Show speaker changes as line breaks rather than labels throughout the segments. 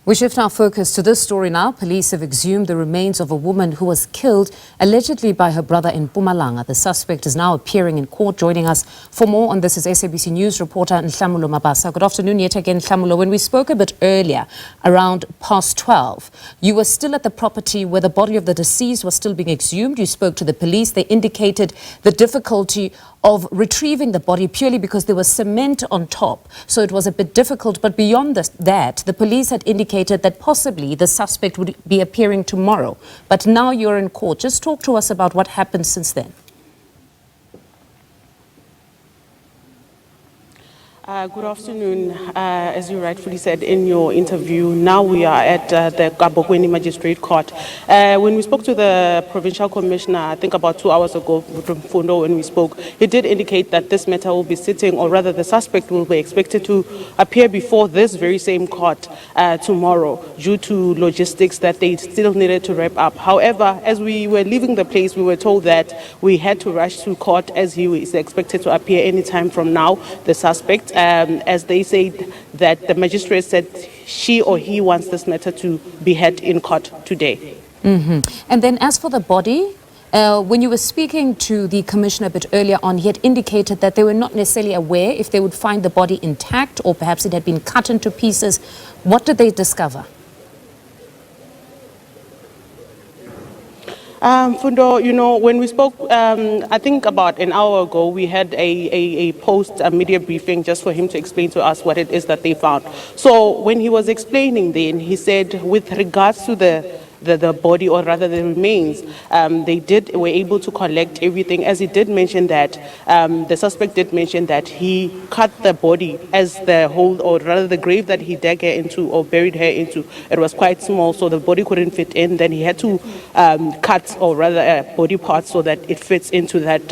We shift our focus to this story now. Police have exhumed the remains of a woman who was killed allegedly by her brother in Mpumalanga. The suspect is now appearing in court. Joining us for more on this is SABC News reporter Nhlamulo Mabasa. Good afternoon yet again, Nhlamulo. When we spoke a bit earlier, around past 12, you were still at the property where the body of the deceased was still being exhumed. You spoke to the police. They indicated the difficulty of retrieving the body purely because there was cement on top. So it was a bit difficult. But beyond that, the police had indicated that possibly the suspect would be appearing tomorrow. But now you're in court. Just talk to us about what happened since then.
Good afternoon. As you rightfully said in your interview, now we are at the Kabokweni Magistrate Court. When we spoke to the Provincial Commissioner, I think about 2 hours ago from Fundo, when we spoke, he did indicate that this matter will be sitting, or rather the suspect will be expected to appear before this very same court tomorrow due to logistics that they still needed to wrap up. However, as we were leaving the place, we were told that we had to rush to court as he is expected to appear any time from now, the suspect. As they said that the magistrate said she or he wants this matter to be heard in court today.
And then as for the body, when you were speaking to the commissioner a bit earlier on, he had indicated that they were not necessarily aware if they would find the body intact or perhaps it had been cut into pieces. What did they discover?
Fundo, you know, when we spoke, I think about an hour ago, we had a media briefing just for him to explain to us what it is that they found. So when he was explaining then, he said with regards to the body, or rather the remains, they were able to collect everything, as he did mention that the suspect did mention that he cut the body as the hole, or rather the grave that he dug her into or buried her into, it was quite small, so the body couldn't fit in. Then he had to cut, or rather body parts, so that it fits into that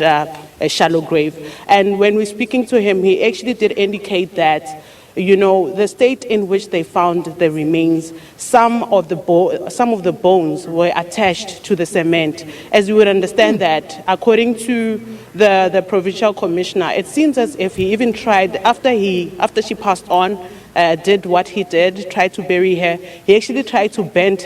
a shallow grave. And when we're speaking to him, he actually did indicate that, you know, the state in which they found the remains, some of the bones were attached to the cement. As you would understand that, according to the provincial commissioner, it seems as if he even tried, after she passed on, did what he did, tried to bury her, he actually tried to bend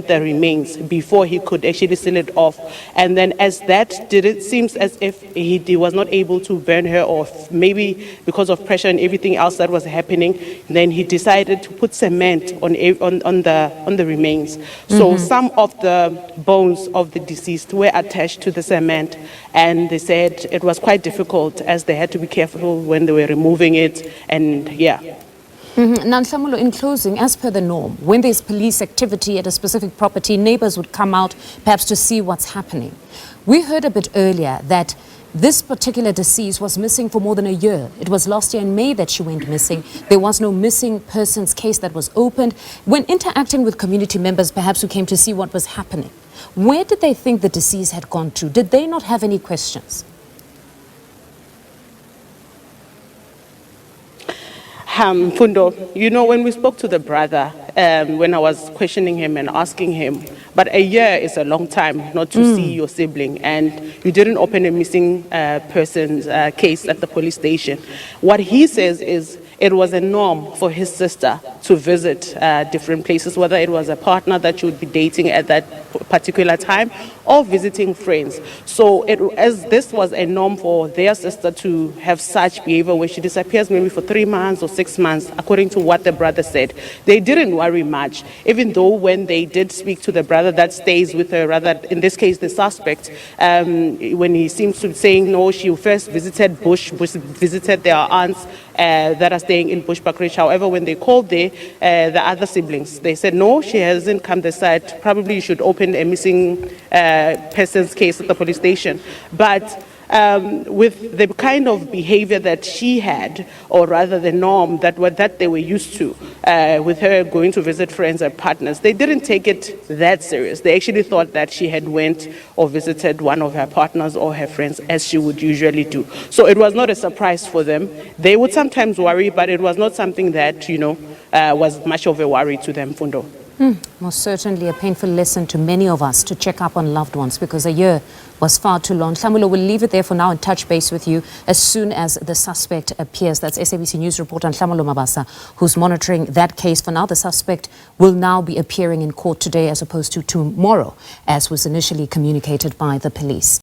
the remains before he could actually seal it off. And then as that did, it seems as if he was not able to burn her off, maybe because of pressure and everything else that was happening. Then he decided to put cement on the remains. So some of the bones of the deceased were attached to the cement, and they said it was quite difficult as they had to be careful when they were removing it. And yeah.
Now, Nhlamulo, in closing, as per the norm, when there's police activity at a specific property, neighbors would come out perhaps to see what's happening. We heard a bit earlier that this particular deceased was missing for more than a year. It was last year in May that she went missing. There was no missing persons case that was opened. When interacting with community members, perhaps who came to see what was happening, where did they think the deceased had gone to? Did they not have any questions?
Fundo, you know, when we spoke to the brother, when I was questioning him and asking him, but a year is a long time not to see your sibling, and you didn't open a missing person's case at the police station. What he says is it was a norm for his sister to visit different places, whether it was a partner that she would be dating at that particular time or visiting friends. So as this was a norm for their sister to have such behavior where she disappears maybe for 3 months or 6 months, according to what the brother said, they didn't worry much, even though when they did speak to the brother that stays with her, rather in this case the suspect, when he seems to be saying no, she first visited visited their aunts that are staying in Bushbuckridge. However, when they called there, the other siblings, they said no, she hasn't come this side. Probably you should open a missing person's case at the police station. But with the kind of behavior that she had, or rather the norm that they were used to, with her going to visit friends and partners, they didn't take it that serious. They actually thought that she had went or visited one of her partners or her friends, as she would usually do. So it was not a surprise for them. They would sometimes worry, but it was not something that, you know, was much of a worry to them, Fundo.
Most certainly a painful lesson to many of us to check up on loved ones because a year was far too long. Nhlamulo, we'll leave it there for now and touch base with you as soon as the suspect appears. That's SABC News reporter Nhlamulo Mabasa, who's monitoring that case. For now, the suspect will now be appearing in court today as opposed to tomorrow, as was initially communicated by the police.